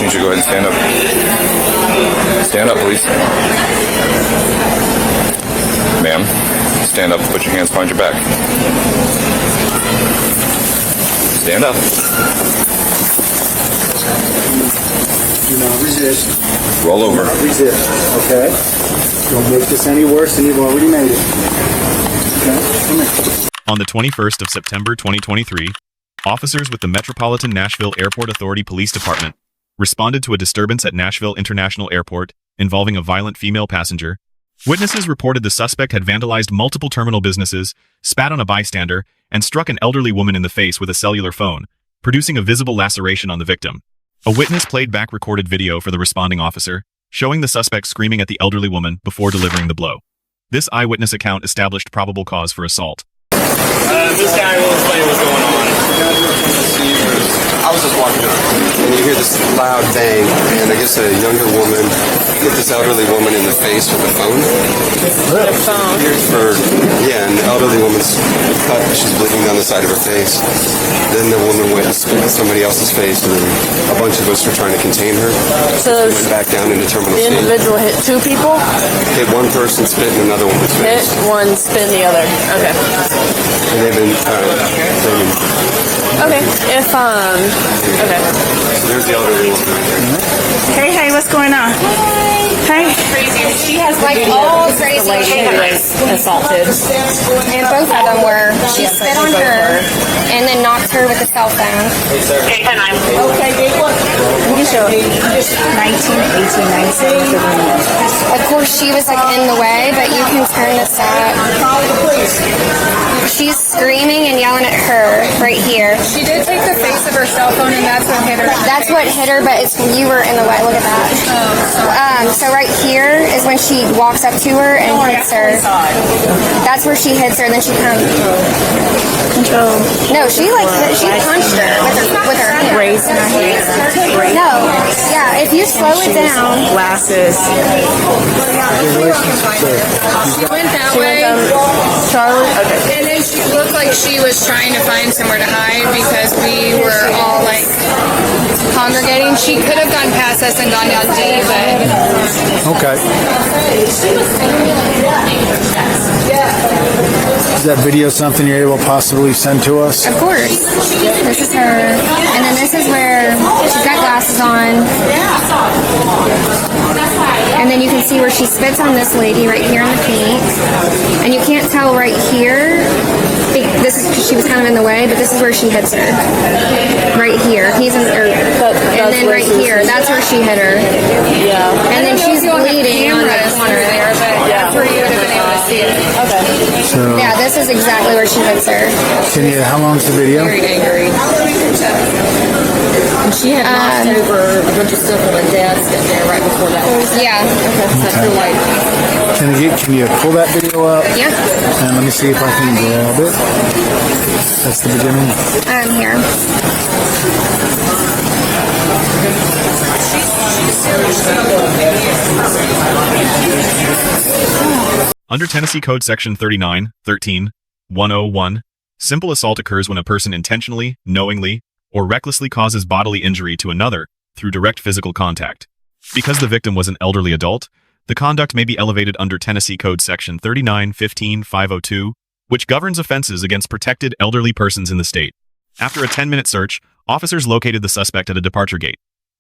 You should go ahead and stand up. Stand up, please. Ma'am, stand up, put your hands behind your back. Stand up. Do not resist. Roll over. Do not resist, okay? Don't make this any worse than you've already made it. Okay, come here. On the 21st of September 2023, officers with the Metropolitan Nashville Airport Authority Police Department responded to a disturbance at Nashville International Airport involving a violent female passenger. Witnesses reported the suspect had vandalized multiple terminal businesses, spat on a bystander, and struck an elderly woman in the face with a cellular phone, producing a visible laceration on the victim. A witness played back recorded video for the responding officer, showing the suspect screaming at the elderly woman before delivering the blow. This eyewitness account established probable cause for assault. This guy will explain what's going on. I was just walking up, and you hear this loud bang, and I guess a younger woman hit this elderly woman in the face with a phone. And the elderly woman's cut, she's bleeding down the side of her face. Then the woman went and spit in somebody else's face, and then a bunch of us were trying to contain her. So she went back down into Terminal the C. individual hit two people? Hit one person, spit in another woman's face. Hit one, spin the other. Okay. And they've been, okay. If, okay. So there's the elderly woman right there. Hey, what's going on? Hey. She has like all crazy assaulted. and both of them were. She spit on her and then knocked her with a cell phone. Okay, big one. You can show it. 19, 18, 19. Of course, she was like in the way, but you can turn this up. She's screaming and yelling at her right here. She did take the face of her cell phone, and that's what hit her. That's what hit her, but it's you were in the way. Look at that. So right here is when she walks up to her and hits her. That's where she hits her, and then she comes. No, she punched her with her hand. Raising her hand. No, yeah. If you slow it down. Glasses. She went that way, Charlie? Okay. and then she looked like she was trying to find somewhere to hide because we were all like congregating. She could have gone past us and gone down D, but Okay. Is that video something you're able to possibly send to us? Of course. This is her. And then this is where she's got glasses on. And then you can see where she spits on this lady right here in the pink. And you can't tell right here. This is because she was kind of in the way, but this is where she hits her. Right here. He's in and then right here. That's where she hit her. Yeah. And then she's bleeding on the corner there, but that's where you would have been able to see it. Okay. So, yeah, this is exactly where she hits her. how long's the video? Very angry. She had knocked over a bunch of stuff on a desk in there right before that. Yeah. Can you pull that video up? Yeah. And let me see if I can grab it. That's the beginning. I'm here. Under Tennessee Code Section 39-13-101, simple assault occurs when a person intentionally, knowingly, or recklessly causes bodily injury to another through direct physical contact. Because the victim was an elderly adult, the conduct may be elevated under Tennessee Code Section 39-15-502, which governs offenses against protected elderly persons in the state. After a 10-minute search, officers located the suspect at a departure gate.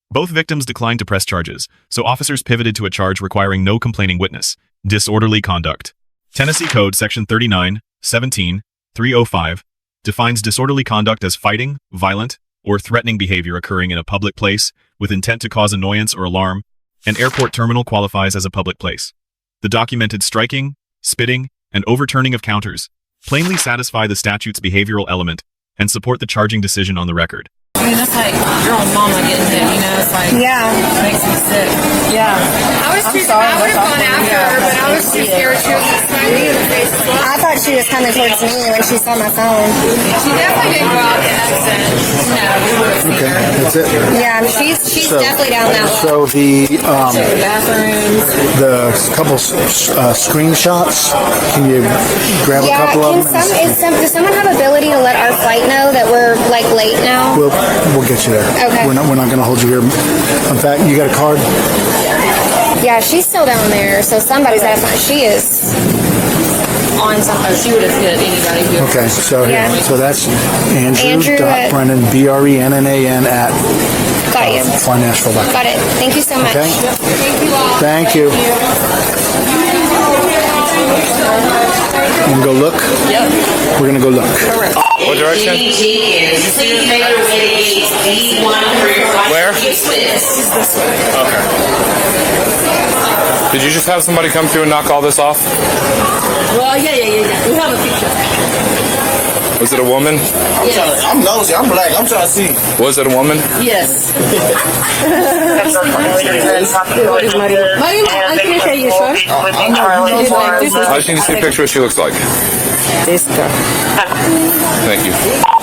Both victims declined to press charges, so officers pivoted to a charge requiring no complaining witness, disorderly conduct. Tennessee Code Section 39-17-305 defines disorderly conduct as fighting, violent, or threatening behavior occurring in a public place with intent to cause annoyance or alarm. An airport terminal qualifies as a public place. The documented striking, spitting, and overturning of counters plainly satisfy the statute's behavioral element and support the charging decision on the record. I mean, that's like your own mama getting hit, you know? It's like, it makes me sick. Yeah. I would have gone after her, but I was too scared. She was I thought she was coming towards me when she saw my phone. She definitely didn't go out the exit. No. Okay, that's it. Yeah, she's definitely down that way. So the Bathrooms. the couple screenshots. Can you grab a Yeah, couple of them? does someone have ability to let our flight know that we're like late now? We'll get you there. Okay. We're not going to hold you here. In fact, you got a card? Yeah, she's still down there, so somebody's got to find. She is on something. She would have hit anybody who. Okay, so Yeah. so that's Andrew at- Brennan, BRENNAN at Got you. FlyNashville.com. Got it. Thank you so much. Okay. Thank you all. Thank you. You can go look? Yep. We're going to go look. Correct. What direction? Where? Okay. Did you just have somebody come through and knock all this off? Well, yeah. We have a picture. Was it a woman? I'm nosy. I'm black. I'm trying to see. Was it a woman? Yes. Maria, I can't hear you, sure. I just need to see a picture of what she looks like. This girl. Thank you.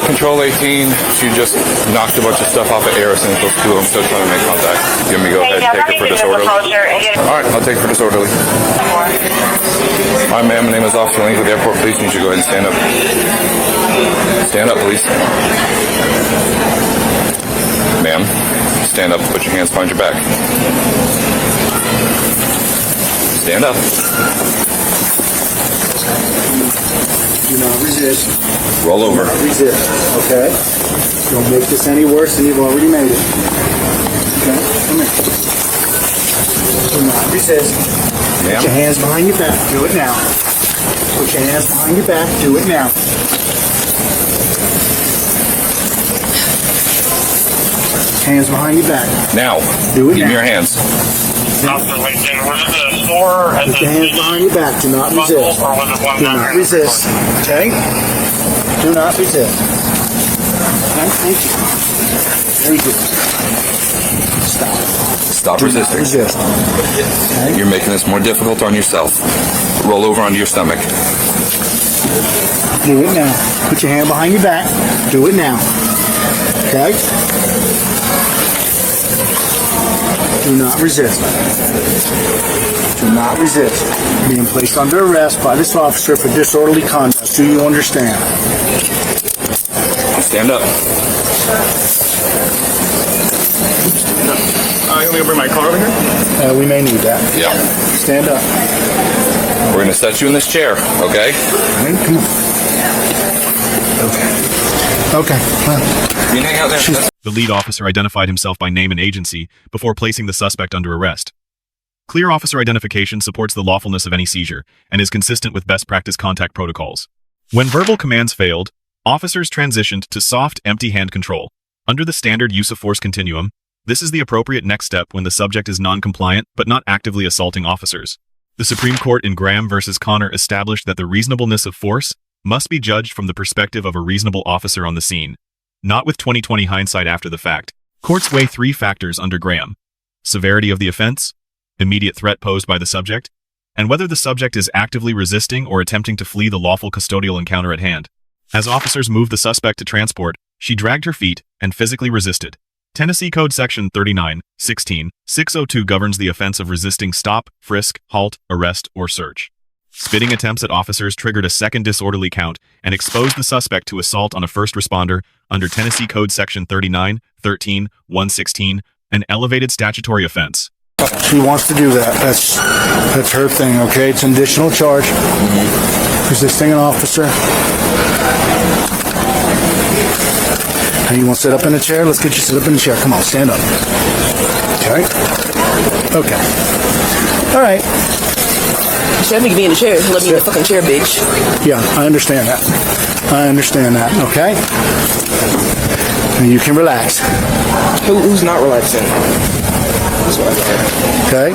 Control 18, she just knocked a bunch of stuff off of Harrison. I'm still trying to make contact. You want me to go ahead and take it for disorderly? Alright, I'll take it for disorderly. Hi ma'am, my name is Officer Link with the Airport Police. You should go ahead and stand up. Stand up, please. Ma'am, stand up, put your hands behind your back. Stand up. Do not resist. Roll over. Resist, okay? Don't make this any worse than you've already made it. Okay, come here. Do not resist. Put your Ma'am, hands behind your back. Do it now. Put your hands behind your back. Do it now. Hands behind your back. now, Do it give me now. your hands. Officer Lincoln, was it the store at Put the your hands behind your back. Do not bundle, resist. or was it one Do down not here? resist. Okay? Do not resist. Okay, thank you. Very good. Stop. Stop Do not resisting. resist. Okay? You're making this more difficult on yourself. Roll over onto your stomach. Do it now. Put your hand behind your back. Do it now. Okay? Do not resist. Do not resist. Being placed under arrest by this officer for disorderly conduct. Do you understand? Stand up. You want me to bring my car over here? We may need that. Yeah. Stand up. We're gonna set you in this chair, okay? All right, come on. Okay. Well, You can hang out there. The lead officer identified himself by name and agency before placing the suspect under arrest. Clear officer identification supports the lawfulness of any seizure and is consistent with best practice contact protocols. When verbal commands failed, officers transitioned to soft, empty hand control. Under the standard use of force continuum, this is the appropriate next step when the subject is non-compliant but not actively assaulting officers. The Supreme Court in Graham versus Connor established that the reasonableness of force must be judged from the perspective of a reasonable officer on the scene, not with 20/20 hindsight after the fact. Courts weigh three factors under Graham: severity of the offense, immediate threat posed by the subject, and whether the subject is actively resisting or attempting to flee the lawful custodial encounter at hand. As officers moved the suspect to transport, she dragged her feet and physically resisted. Tennessee Code Section 39-16-602 governs the offense of resisting stop, frisk, halt, arrest, or search. Spitting attempts at officers triggered a second disorderly count and exposed the suspect to assault on a first responder under Tennessee Code Section 39-13-116, an elevated statutory offense. she wants to do that. That's her thing, okay? It's an additional charge. Resisting an officer. Hey, you want to sit up in a chair? Let's get you sit up in a chair. Come on, stand up. Okay. Okay. All right. You said me to be in the chair. Let me in the fucking chair, bitch. Yeah, I understand that. I understand that, okay? And you can relax. Who's not relaxing? Okay?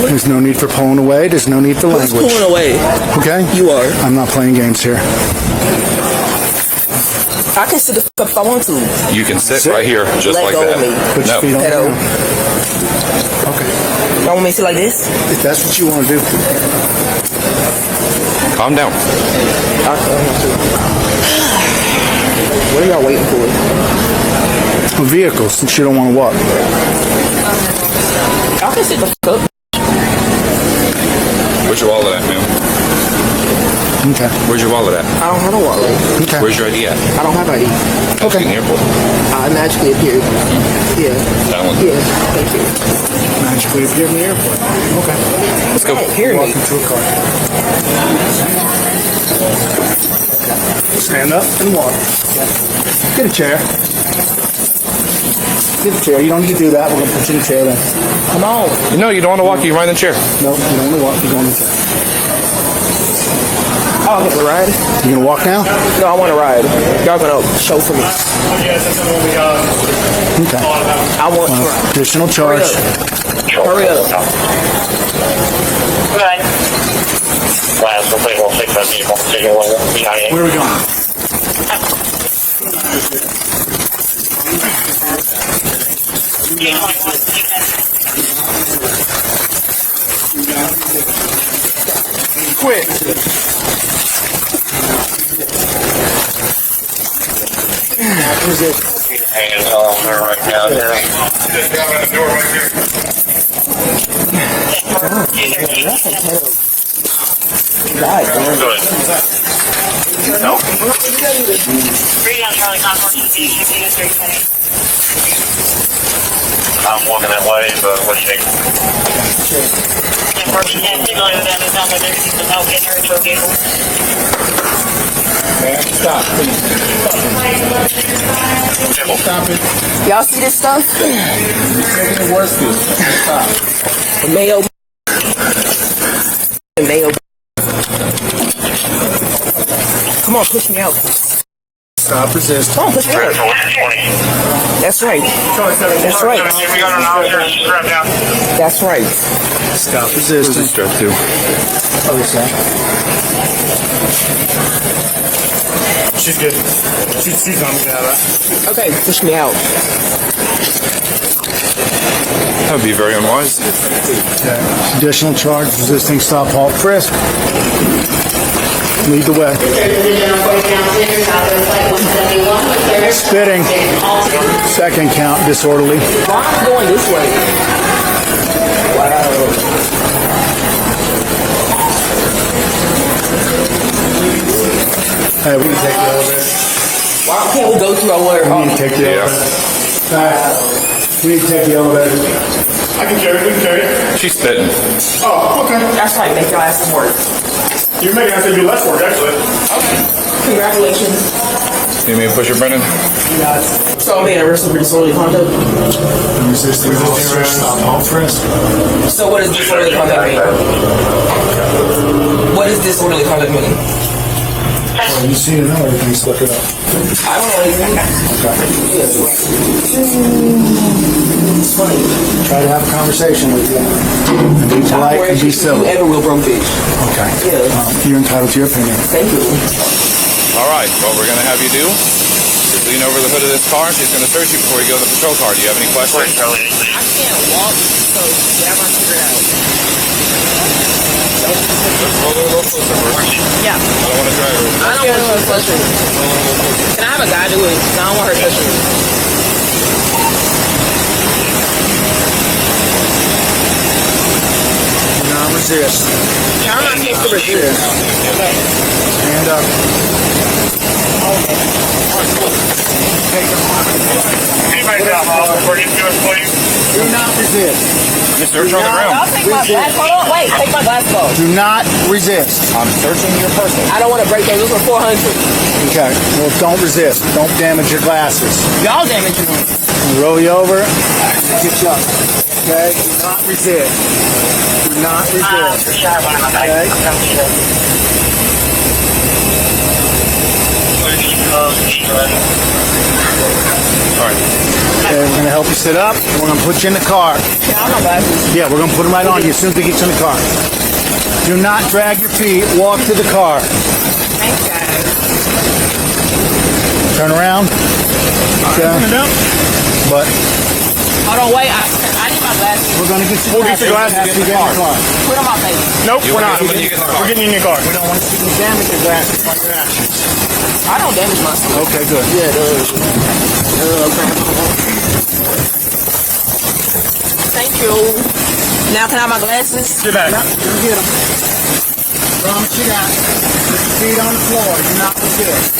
There's no need for pulling away. There's no need for Who's language. pulling away? Okay? You are. I'm not playing games here. I can sit the fuck up if I want to. You can sit right here, just Let like go that. of me. Put your feet on the Pedo. ground. Okay. Y'all want me to sit like this? If that's what you want to do. Calm down. What are y'all waiting for? Vehicles, since you don't want to walk. Y'all can sit the fuck up. Where's your wallet at, ma'am? Okay. Where's your wallet at? I don't have a wallet. Okay. Where's your ID at? I don't have ID. Okay. In the airport. I magically appeared. Yeah. That one. Yeah. Thank you. Magically appear in the airport. Okay. Let's go. Hear me. Welcome to a car. Stand up and walk. Get a chair. Get a chair. You don't need to do that. We're going to put you in a chair then. Come on. No, you don't want to walk. You ride in the chair. No, you don't want to walk. You're going in the chair. Oh, I'm gonna ride. You going to walk now? No, I want to ride. Y'all gonna chauffeur me. Okay. I want to ride. Additional charge. Hurry up. Good. Last, we'll take 165 vehicle. Take it over. Where are we going? Quick. Hands on there right now. Just got in the door right here. Good. No. I'm walking that way, but what do you think? Stop, please. Stop it. Y'all see this stuff? Taking the worst of it. Stop. Mayo. Mayo. Come on, push me out. Stop, resist. Come on, push me out. That's right. That's right. We got an officer strapped down. That's right. Stop, resist. Who's strapped to? Other side. She's good. She's on me now. Okay, push me out. That would be very unwise. Okay. Additional charge, resisting stop, halt, frisk. Lead the way. Spitting. Second count, disorderly. Why am I going this way? Hey, we can take the elevator. Why can't we go through our water? We need to take the elevator. Alright. We need to take the elevator. I can carry it. We can carry it. She's spitting. Oh, okay. That's right. Make your ass some work. You're making us do less work, actually. Okay. Congratulations. You mean to push her, Brennan? So I'm being arrested for disorderly conduct. Resisting stop, halt, frisk. So what does disorderly conduct mean? What does disorderly conduct mean? Well, you see it now, everything's look it up. I don't know anything. It's funny. Try to have a conversation with you. And be polite and be civil. Whoever will broke bitch. Okay. Yeah. You're entitled to your opinion. Thank you. All right. What we're going to have you do is lean over the hood of this car. She's going to search you before you go to the patrol car. Do you have any questions? I can't walk, so whatever I figure it out. Roll a little closer first. Yeah. I don't want to drag her. I don't want her touching me. Can I have a guy do it? 'Cause I don't want her touching me. Do not resist. I'm not supposed to resist. Stand up. Anybody got a hobble before you do it, please? Do not resist. Just search on the ground. I'll take my glass. Hold on, wait. Take my glass off. Do not resist. I'm searching your person. I don't want to break those. Those are 400. Okay. Well, don't resist. Don't damage your glasses. Y'all damaging them. I'll roll you over. Get you up. Okay. Do not resist. Do not resist. Okay. All right. Okay, we're going to help you sit up. We're going to put you in the car. Yeah, we're going to put them right on you as soon as we get you in the car. Do not drag your feet. Walk to the car. Thanks, guys. Turn around. Okay. But Hold on, wait. I didn't my glasses. We're gonna get you. We'll get your glasses in the car. Put them on my face. Nope, we're not. when you get in the car. We're getting you in your car. We don't want to see you damage your glasses by your actions. I don't damage myself. Okay, good. Thank you. Now can I have my glasses? Sit back. Yep, you get them. Promise you that. Put your feet on the floor. Do not resist.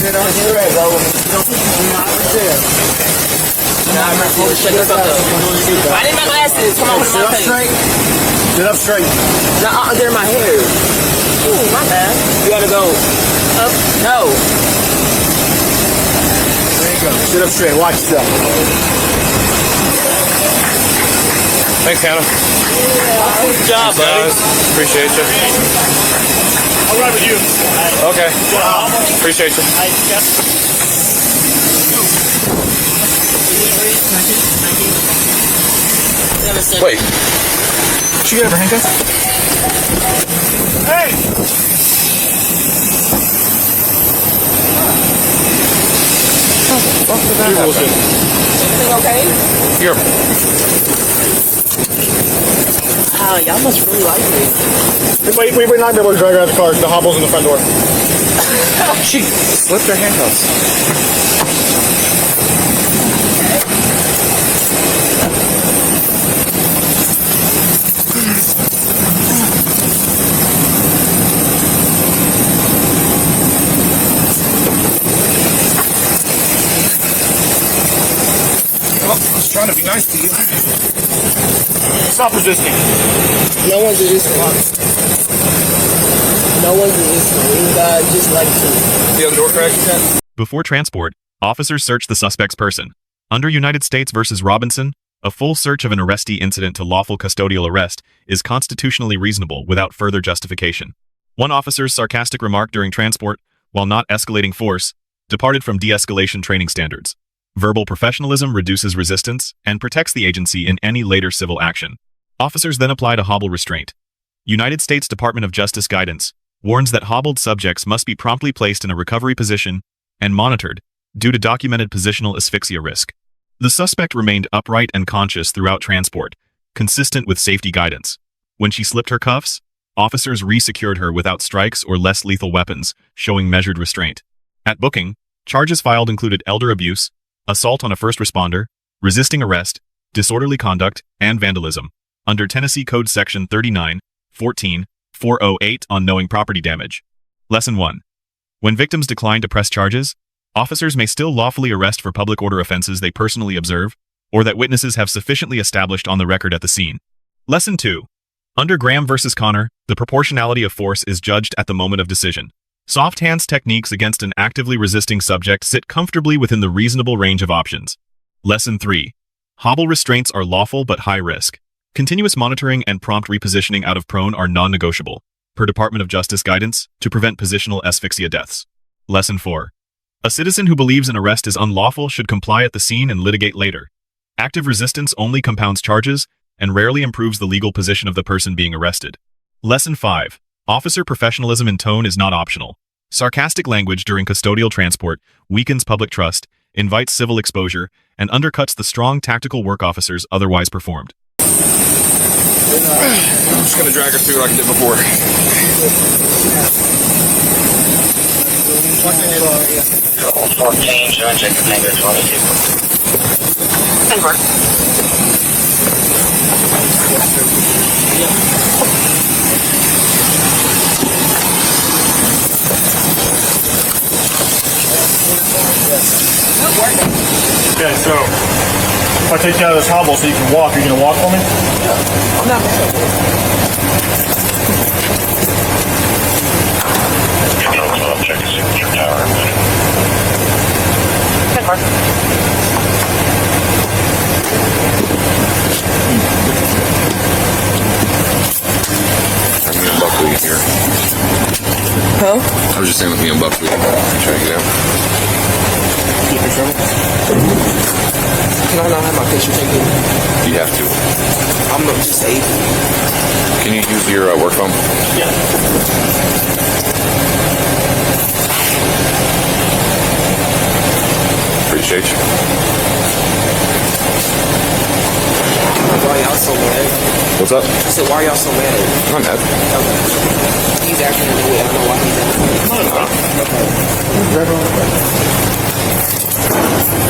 Sit on the floor. Do not resist. Nah, I'm ready to shut this up though. I need my glasses. Come on, put them on my Sit up face. straight. Sit up straight. Nah, they're in my hair. Ooh, my bad. You gotta go up. No. There you go. Sit up straight. Watch yourself. Thanks, Hannah. Good job, buddy. Guys, appreciate you. I'll ride with you. Okay. Appreciate you. Wait. Did she get her handcuffs? Hey! Everything okay? Here. Oh, y'all must really like me. Wait, we would not be able to drag her out of the car. The hobble's in the front door. She slipped her handcuffs. Well, I was trying to be nice to you. Stop resisting. No one's resisting. No one's resisting. You guys just like to. The other door cracked? Before transport, officers search the suspect's person. Under United States versus Robinson, a full search of an arrestee incident to lawful custodial arrest is constitutionally reasonable without further justification. One officer's sarcastic remark during transport, while not escalating force, departed from de-escalation training standards. Verbal professionalism reduces resistance and protects the agency in any later civil action. Officers then applied a Hobble restraint. United States Department of Justice guidance warns that hobbled subjects must be promptly placed in a recovery position and monitored due to documented positional asphyxia risk. The suspect remained upright and conscious throughout transport, consistent with safety guidance. When she slipped her cuffs, officers re-secured her without strikes or less lethal weapons, showing measured restraint. At booking, charges filed included elder abuse, assault on a first responder, resisting arrest, disorderly conduct, and vandalism, under Tennessee Code Section 39-14-408 on knowing property damage. Lesson 1. When victims decline to press charges, officers may still lawfully arrest for public order offenses they personally observe, or that witnesses have sufficiently established on the record at the scene. Lesson 2. Under Graham v. Connor, the proportionality of force is judged at the moment of decision. Soft hands techniques against an actively resisting subject sit comfortably within the reasonable range of options. Lesson 3. Hobble restraints are lawful but high risk. Continuous monitoring and prompt repositioning out of prone are non-negotiable, per Department of Justice guidance, to prevent positional asphyxia deaths. Lesson 4. A citizen who believes an arrest is unlawful should comply at the scene and litigate later. Active resistance only compounds charges and rarely improves the legal position of the person being arrested. Lesson 5. Officer professionalism in tone is not optional. Sarcastic language during custodial transport weakens public trust, invites civil exposure, and undercuts the strong tactical work officers otherwise performed. I'm just going to drag her through like I did before. 14, should I check the finger 22? Okay, so if I take you out of this hobble so you can walk, are you going to walk for me? I'm not gonna. Check the signature tower. I'm going to buckwheat here. Huh? I was just saying with me and buckwheat. Trying to get out. Can I not have my picture taken? You have to. I'm not disabled. Can you use your work phone? Yeah. Appreciate you. so mad? What's up? I said, why are y'all so mad? I'm mad. Okay. He's acting in the way. I don't know why he's acting. No, no. Okay.